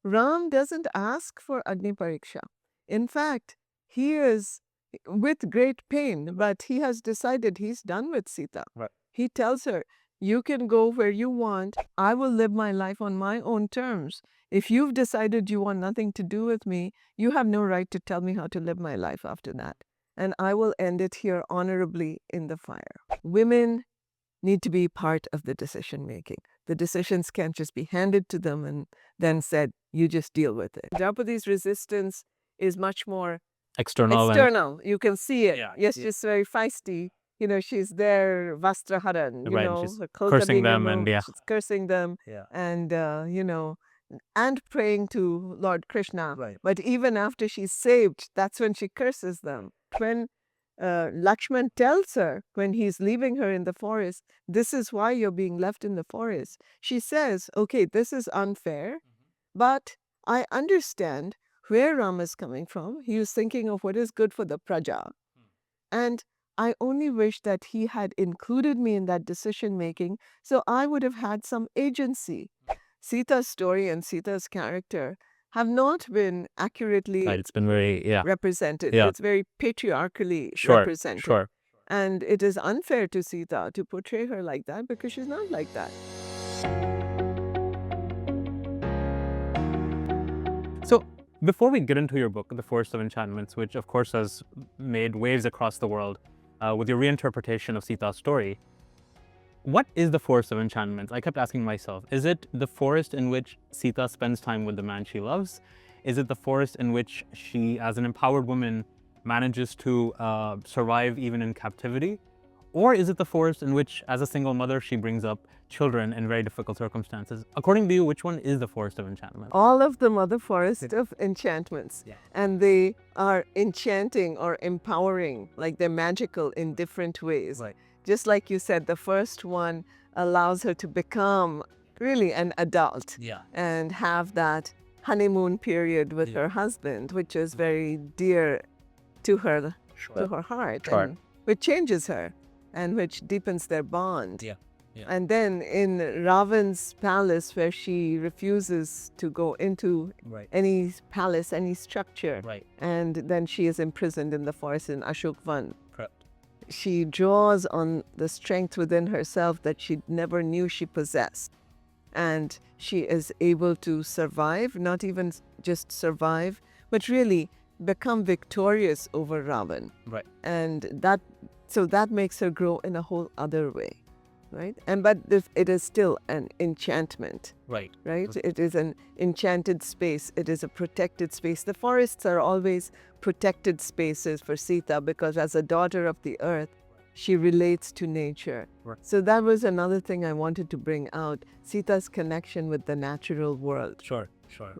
Ram doesn't ask for Agni Pariksha. In fact, he is with great pain, but he has decided he's done with Sita. Right. He tells her, you can go where you want. I will live my life on my own terms. If you've decided you want nothing to do with me, you have no right to tell me how to live my life after that. And I will end it here honorably in the fire. Women need to be part of the decision making. The decisions can't just be handed to them and then said, you just deal with it. Draupadi's resistance is much more External. external. You can see it. Yeah, Yes, yeah. she's very feisty. She's there, Vastraharan, Right, and she's her clothes are cursing being them, and removed. She's cursing them yeah. and, and praying to Lord Krishna. Right. But even after she's saved, that's when she curses them. When Lakshman tells her, when he's leaving her in the forest, this is why you're being left in the forest. She says, okay, this is unfair, but I understand where Ram is coming from. He was thinking of what is good for the praja. And I only wish that he had included me in that decision making so I would have had some agency. Sita's story and Sita's character have not been accurately Right, it's been very, yeah. represented. Yeah. It's very patriarchally Sure, represented. sure. And it is unfair to Sita to portray her like that because she's not like that. So, before we get into your book, The Forest of Enchantments, which of course has made waves across the world with your reinterpretation of Sita's story, what is the Forest of Enchantments? I kept asking myself, is it the forest in which Sita spends time with the man she loves? Is it the forest in which she, as an empowered woman, manages to survive even in captivity? Or is it the forest in which, as a single mother, she brings up children in very difficult circumstances? According to you, which one is the Forest of Enchantment? All of them are the forest of enchantments. Yeah. And they are enchanting or empowering, like they're magical in different ways. Right. Just like you said, the first one allows her to become really an adult Yeah. and have that honeymoon period with her husband, which is very dear to her, to her heart, Sure. and which changes her and which deepens their bond. Yeah. Yeah. And then in Ravan's palace, where she refuses to go into Right. any palace, any structure, Right. and then she is imprisoned in the forest in Ashokvan. Correct. She draws on the strength within herself that she never knew she possessed. And she is able to survive, not even just survive, but really become victorious over Ravan. Right. And that makes her grow in a whole other way, right? But it is still an enchantment, Right. right? It is an enchanted space. It is a protected space. The forests are always protected spaces for Sita because as a daughter of the earth, she relates to nature. Right. So that was another thing I wanted to bring out, Sita's connection with the natural world. Sure. Sure.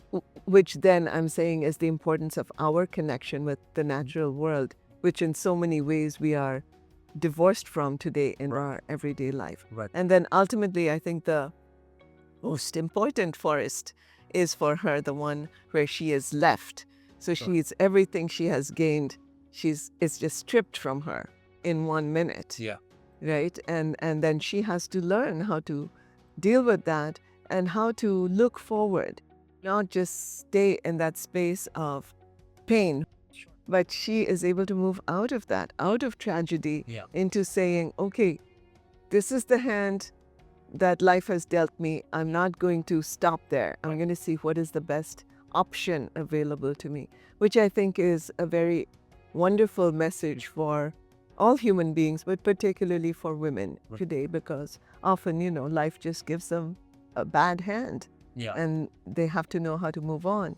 Which then I'm saying is the importance of our connection with the natural world, which in so many ways we are divorced from today in our everyday life. Right. And then ultimately, I think the most important forest is for her the one where she is left. So she's everything she has gained, it's just stripped from her in 1 minute. Yeah. Right? And then she has to learn how to deal with that and how to look forward, not just stay in that space of pain, but she is able to move out of that, out of tragedy, into saying, okay, this is the hand that life has dealt me. I'm not going to stop there. I'm going to see what is the best option available to me, which I think is a very wonderful message for all human beings, but particularly for women today, because often, life just gives them a bad hand. Yeah. And they have to know how to move on.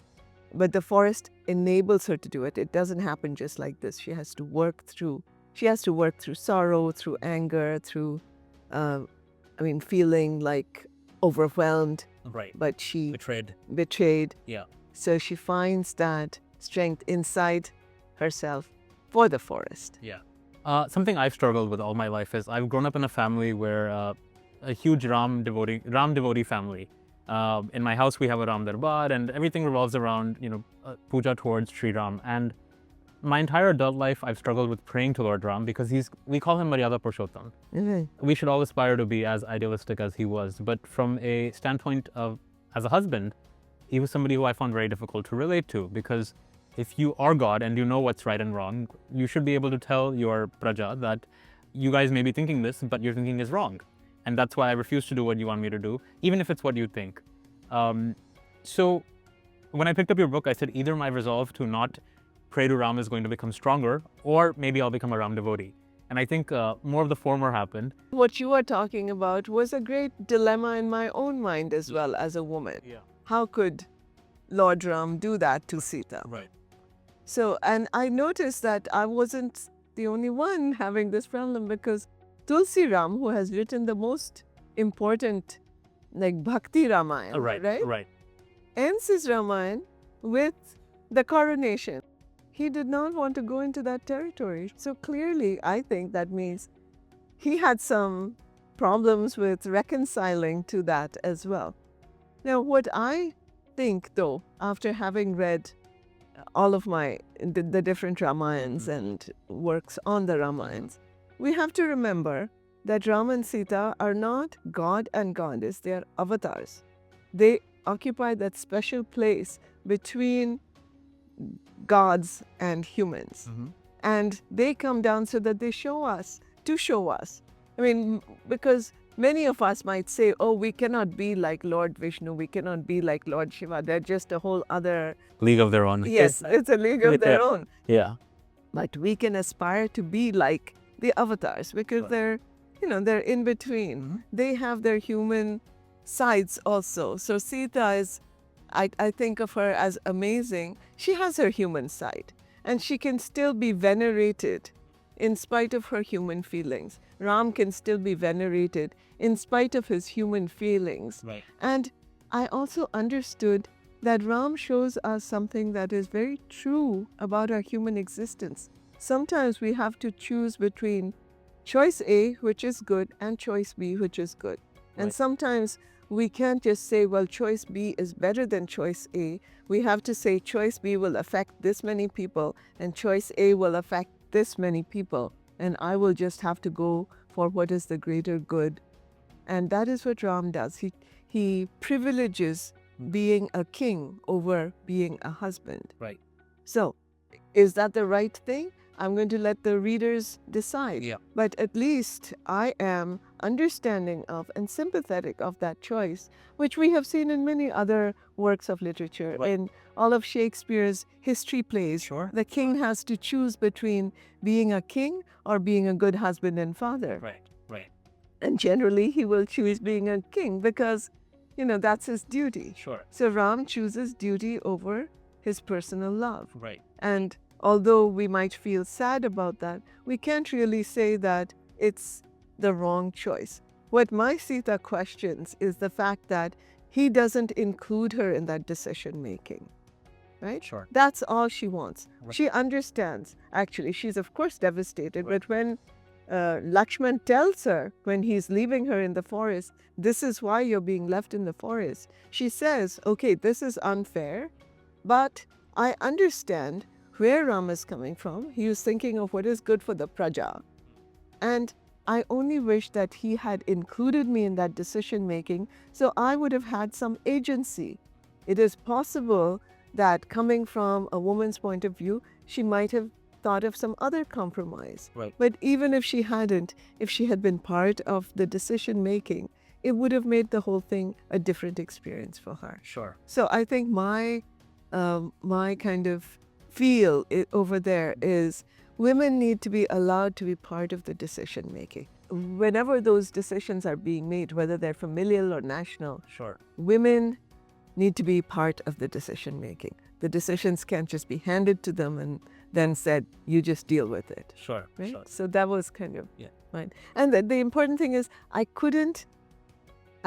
But the forest enables her to do it. It doesn't happen just like this. She has to work through sorrow, through anger, through, feeling like overwhelmed. Right. But she Betrayed. Yeah. So she finds that strength inside herself for the forest. Yeah. Something I've struggled with all my life is I've grown up in a family where a huge Ram devotee family. In my house, we have a Ram Darbar, and everything revolves around, puja towards Sri Ram. And my entire adult life, I've struggled with praying to Lord Ram because we call him Maryada Purushottam. Mm-hmm. We should all aspire to be as idealistic as he was. But from a standpoint of, as a husband, he was somebody who I found very difficult to relate to, because if you are God and you know what's right and wrong, you should be able to tell your praja that you guys may be thinking this, but your thinking is wrong. And that's why I refuse to do what you want me to do, even if it's what you think. So when I picked up your book, I said either my resolve to not pray to Ram is going to become stronger, or maybe I'll become a Ram devotee. And I think more of the former happened. What you are talking about was a great dilemma in my own mind as well as a woman. Yeah. How could Lord Ram do that to Sita? Right. So, and I noticed that I wasn't the only one having this problem, because Tulsi Ram, who has written the most important, like Bhakti Ramayana, Right. ends his Ramayan with the coronation. He did not want to go into that territory. So clearly, I think that means he had some problems with reconciling to that as well. Now, what I think, though, after having read all of the different Ramayans and works on the Ramayans, we have to remember that Ram and Sita are not God and Goddess, they are avatars. They occupy that special place between gods and humans. And they come down so that they show us. I mean, because many of us might say, oh, we cannot be like Lord Vishnu, we cannot be like Lord Shiva. They're just a whole other League of their own. Yes, it's a league of their own. Yeah. But we can aspire to be like the avatars, because they're in between. They have their human sides also. So Sita is, I think of her as amazing. She has her human side, and she can still be venerated in spite of her human feelings. Ram can still be venerated in spite of his human feelings. Right. And I also understood that Ram shows us something that is very true about our human existence. Sometimes we have to choose between choice A, which is good, and choice B, which is good. And sometimes we can't just say, well, choice B is better than choice A. We have to say choice B will affect this many people, and choice A will affect this many people. And I will just have to go for what is the greater good. And that is what Ram does. He privileges being a king over being a husband. Right. So, is that the right thing? I'm going to let the readers decide. Yeah. But at least I am understanding of and sympathetic of that choice, which we have seen in many other works of literature. Right. In all of Shakespeare's history plays, the king has to choose between being a king or being a good husband and father. Right. And generally, he will choose being a king because, that's his duty. Sure. So Ram chooses duty over his personal love. Right. And although we might feel sad about that, we can't really say that it's the wrong choice. What my Sita questions is the fact that he doesn't include her in that decision making. Right? Sure. That's all she wants. Right. She understands. Actually, she's of course devastated, but when Lakshman tells her, when he's leaving her in the forest, this is why you're being left in the forest, she says, okay, this is unfair, but I understand where Ram is coming from. He was thinking of what is good for the praja. And I only wish that he had included me in that decision making, so I would have had some agency. It is possible that coming from a woman's point of view, she might have thought of some other compromise. Right. But even if she hadn't, if she had been part of the decision making, it would have made the whole thing a different experience for her. Sure. So I think my kind of feel over there is women need to be allowed to be part of the decision making. Whenever those decisions are being made, whether they're familial or national, Sure. women need to be part of the decision making. The decisions can't just be handed to them and then said, you just deal with it. Sure. Right? Sure. So that was kind of Yeah. right. And the important thing is I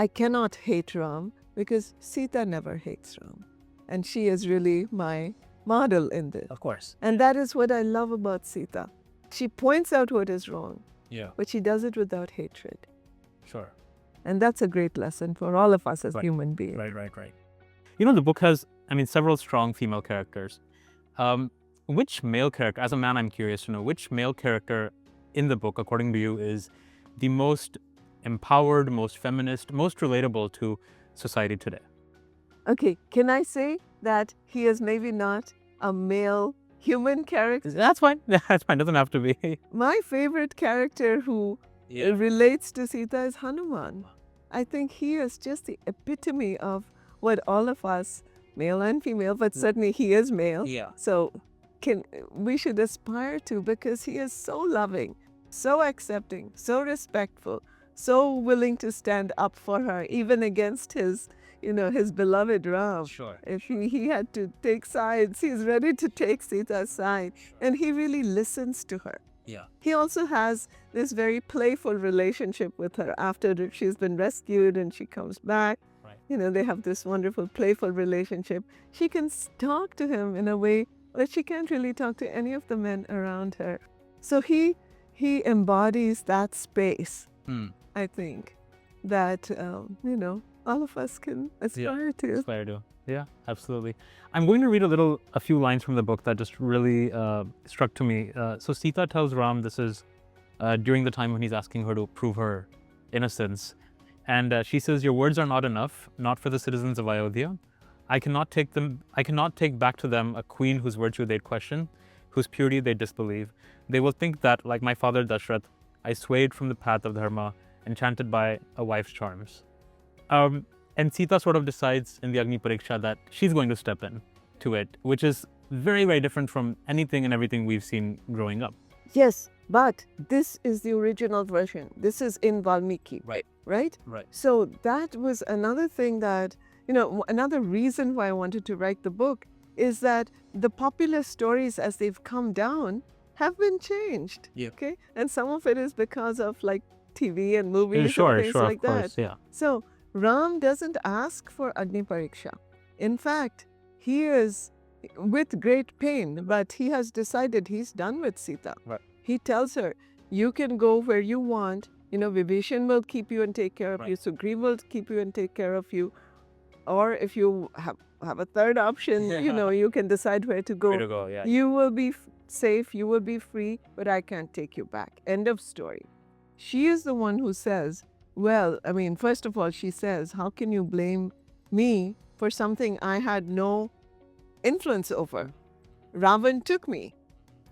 cannot hate Ram because Sita never hates Ram. And she is really my model in this. Of course. And that is what I love about Sita. She points out what is wrong, Yeah. but she does it without hatred. Sure. And that's a great lesson for all of us as Right. human beings. Right. The book has, several strong female characters. Which male character, as a man, I'm curious to know, which male character in the book, according to you, is the most empowered, most feminist, most relatable to society today? Okay, can I say that he is maybe not a male human character? That's fine. That's fine. Doesn't have to be. My favorite character who relates to Sita is Hanuman. I think he is just the epitome of what all of us, male and female, but certainly he is male. Yeah. So we should aspire to, because he is so loving, so accepting, so respectful, so willing to stand up for her, even against his beloved Ram. Sure. If he had to take sides, he's ready to take Sita's side. And he really listens to her. Yeah. He also has this very playful relationship with her after she's been rescued and she comes back. Right. They have this wonderful, playful relationship. She can talk to him in a way that she can't really talk to any of the men around her. So he embodies that space, I think, that, all of us can aspire to. Aspire to. Yeah, absolutely. I'm going to read a few lines from the book that just really struck to me. So Sita tells Ram this is during the time when he's asking her to prove her innocence. And she says, "Your words are not enough, not for the citizens of Ayodhya. I cannot take back to them a queen whose virtue they'd question, whose purity they disbelieve. They will think that, like my father Dashrath, I swayed from the path of dharma, enchanted by a wife's charms." And Sita sort of decides in the Agni Pariksha that she's going to step in to it, which is very, very different from anything and everything we've seen growing up. Yes, but this is the original version. This is in Valmiki. Right. Right? Right. So that was another thing that, another reason why I wanted to write the book is that the popular stories as they've come down have been changed. Yeah. Okay? And some of it is because of like TV and movies Sure, and things sure, like of course, that. yeah. So Ram doesn't ask for Agni Pariksha. In fact, he is with great pain, but he has decided he's done with Sita. Right. He tells her, you can go where you want. Vibhishan will keep you and take care of you. Sugriva will keep you and take care of you. Or if you have a third option, you can decide where to go. Where to go, yeah. You will be safe, you will be free, but I can't take you back. End of story. She is the one who says, first of all, she says, how can you blame me for something I had no influence over? Ravan took me.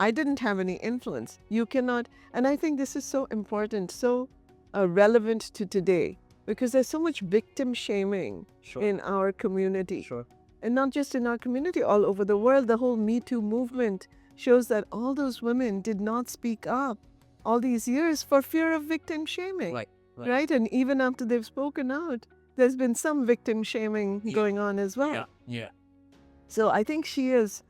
I didn't have any influence. You cannot, and I think this is so important, so relevant to today, because there's so much victim shaming in our community. Sure. And not just in our community, all over the world. The whole MeToo movement shows that all those women did not speak up all these years for fear of victim shaming. Right? And even after they've spoken out, there's been some victim shaming going on as well. Yeah. So I think she is,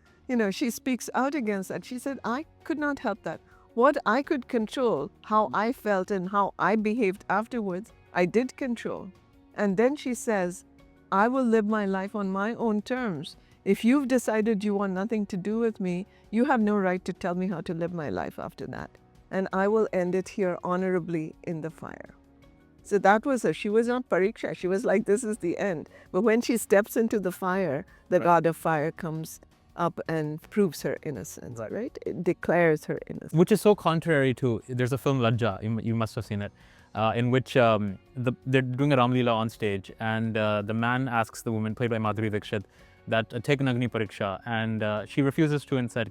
she speaks out against that. She said, I could not help that. What I could control, how I felt and how I behaved afterwards, I did control. And then she says, I will live my life on my own terms. If you've decided you want nothing to do with me, you have no right to tell me how to live my life after that. And I will end it here honorably in the fire. So that was her. She was not Pariksha. She was like, this is the end. But when she steps into the fire, the god of fire comes up and proves her innocence, right? It declares her innocence. Which is so contrary to, there's a film Lajja, you must have seen it, in which they're doing a Ramlila on stage, and the man asks the woman, played by Madhuri Dixit, that take an Agni Pariksha, and she refuses to and said,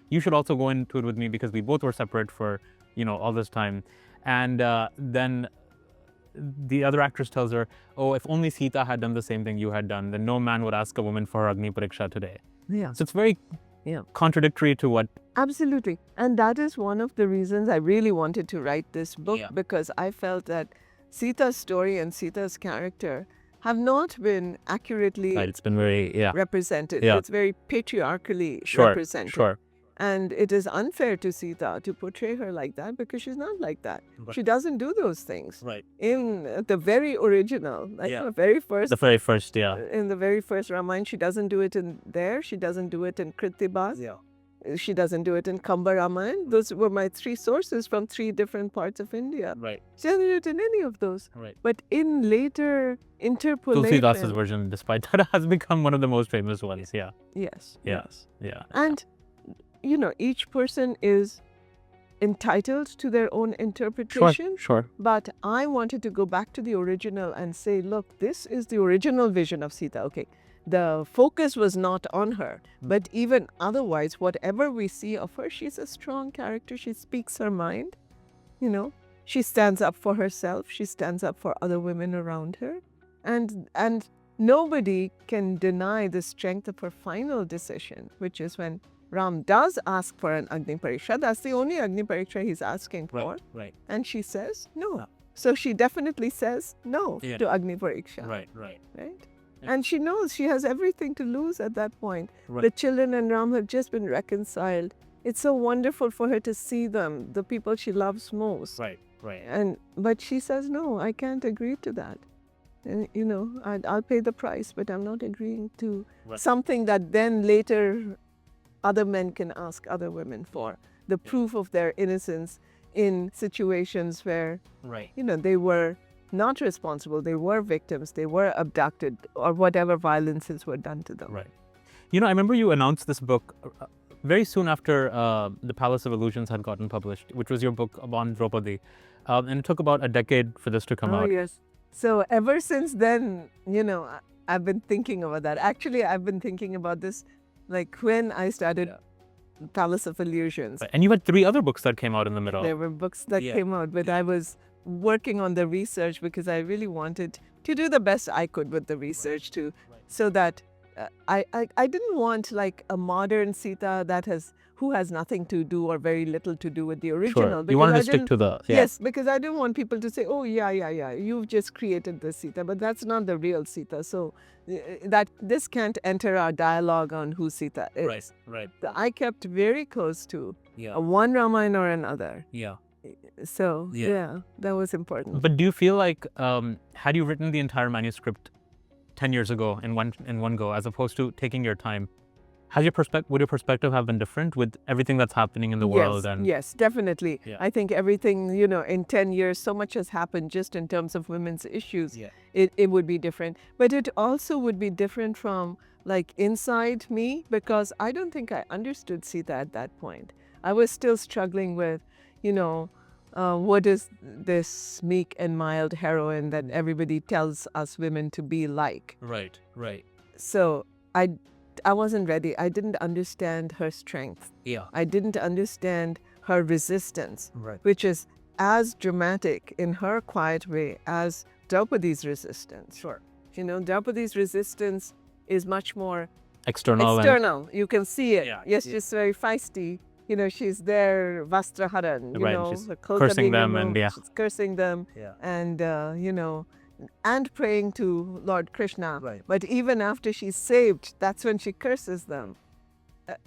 you should also go into it with me because we both were separate for, all this time. And then the other actress tells her, oh, if only Sita had done the same thing you had done, then no man would ask a woman for her Agni Pariksha today. Yeah. So it's very contradictory to what... Absolutely. And that is one of the reasons I really wanted to write this book, because I felt that Sita's story and Sita's character have not been accurately it's been very represented. Yeah. It's very patriarchally represented. Sure. And it is unfair to Sita to portray her like that, because she's not like that. Right. She doesn't do those things. Right. In the very original, the very first. The very first, In the very first Ramayana, she doesn't do it in there. She doesn't do it in Kritibas. Yeah. She doesn't do it in Kamba Ramayan. Those were my three sources from three different parts of India. Right. She doesn't do it in any of those. Right. But in later interpolation. Tulsidasa's version, despite that, has become one of the most famous ones. Yeah. Yes. Yeah. And each person is entitled to their own interpretation. Sure. But I wanted to go back to the original and say, look, this is the original vision of Sita. Okay, the focus was not on her. But even otherwise, whatever we see of her, she's a strong character. She speaks her mind, you know. She stands up for herself. She stands up for other women around her. And nobody can deny the strength of her final decision, which is when Ram does ask for an Agni Pariksha. That's the only Agni Pariksha he's asking for. Right. And she says no. So she definitely says no to Agni Pariksha. Right. Right? Yeah. And she knows she has everything to lose at that point. Right. The children and Ram have just been reconciled. It's so wonderful for her to see them, the people she loves most. Right. But she says, no, I can't agree to that. And, you know, I'll pay the price, but I'm not agreeing to something that then later other men can ask other women for. The proof of their innocence in situations where, you know, they were not responsible, they were victims, they were abducted, or whatever violences were done to them. Right. You know, I remember you announced this book very soon after The Palace of Illusions had gotten published, which was your book on Draupadi. And it took about a decade for this to come out. Oh, yes. So ever since then, you know, I've been thinking about that. Actually, I've been thinking about this like when I started Palace of Illusions. And you had 3 other books that came out in the middle. There were books that came out, but I was working on the research because I really wanted to do the best I could with the research too, so that I didn't want like a modern Sita who has nothing to do or very little to do with the original. Sure. You wanted to stick to the... Yes, because I didn't want people to say, oh, yeah, you've just created the Sita, but that's not the real Sita. So that this can't enter our dialogue on who Sita is. Right. I kept very close to one Ramayana or another. Yeah. So, that was important. But do you feel like, had you written the entire manuscript 10 years ago in one go, as opposed to taking your time, would your perspective have been different with everything that's happening in the world? Yes, definitely. I think everything, you know, in 10 years, so much has happened just in terms of women's issues. It would be different. But it also would be different from like inside me, because I don't think I understood Sita at that point. I was still struggling with, you know, what is this meek and mild heroine that everybody tells us women to be like? Right. So I wasn't ready. I didn't understand her strength. I didn't understand her resistance, which is as dramatic in her quiet way as Draupadi's resistance. Sure. You know, Draupadi's resistance is much more external. You can see it. Yes, she's very feisty. You know, she's there, Vastraharan, you know, she's her clothes cursing are being them removed, she's cursing them, and, you know, and praying to Lord Krishna. But even after she's saved, that's when she curses them.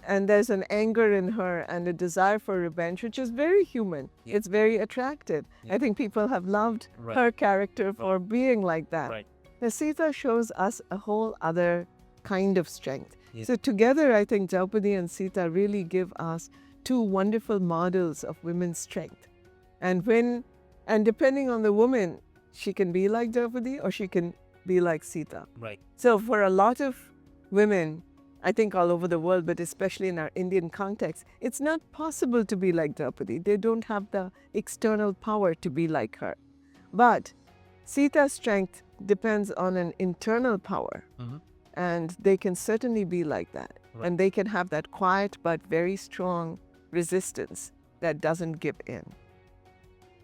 And there's an anger in her and a desire for revenge, which is very human. It's very attractive. I think people have loved her character for being like that. The Sita shows us a whole other kind of strength. So together, I think Draupadi and Sita really give us 2 wonderful models of women's strength. And depending on the woman, she can be like Draupadi or she can be like Sita. So for a lot of women, I think all over the world, but especially in our Indian context, it's not possible to be like Draupadi. They don't have the external power to be like her. But Sita's strength depends on an internal power. And they can certainly be like that. And they can have that quiet but very strong resistance that doesn't give in,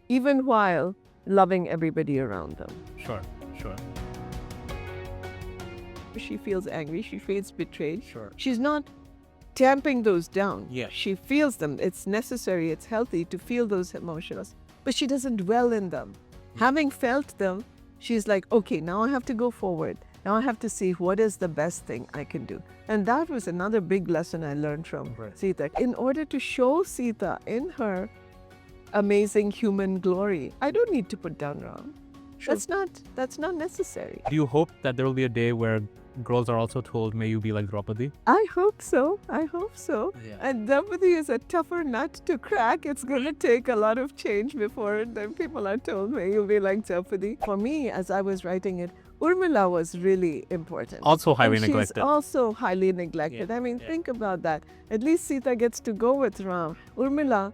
even while loving everybody around them. Sure. She feels angry, she feels betrayed. She's not tamping those down. She feels them. It's necessary, it's healthy to feel those emotions, but she doesn't dwell in them. Having felt them, she's like, okay, now I have to go forward. Now I have to see what is the best thing I can do. And that was another big lesson I learned from Sita. In order to show Sita in her amazing human glory, I don't need to put down Ram. That's not necessary. Do you hope that there will be a day where girls are also told, may you be like Draupadi? I hope so. And Draupadi is a tougher nut to crack. It's going to take a lot of change before then people are told, may you be like Draupadi. For me, as I was writing it, Urmila was really important. Also highly neglected. She's also highly neglected. I mean, think about that. At least Sita gets to go with Ram. Urmila,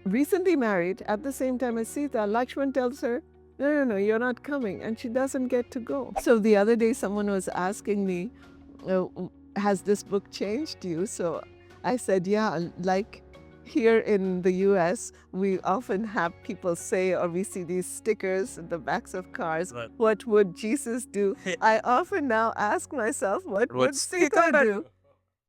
recently married, at the same time as Sita, Lakshman tells her, no, you're not coming. And she doesn't get to go. So the other day, someone was asking me, has this book changed you? So I said, yeah, like here in the US, we often have people say, or we see these stickers in the backs of cars, Right. what would Jesus do? I often now ask myself, what would Sita do?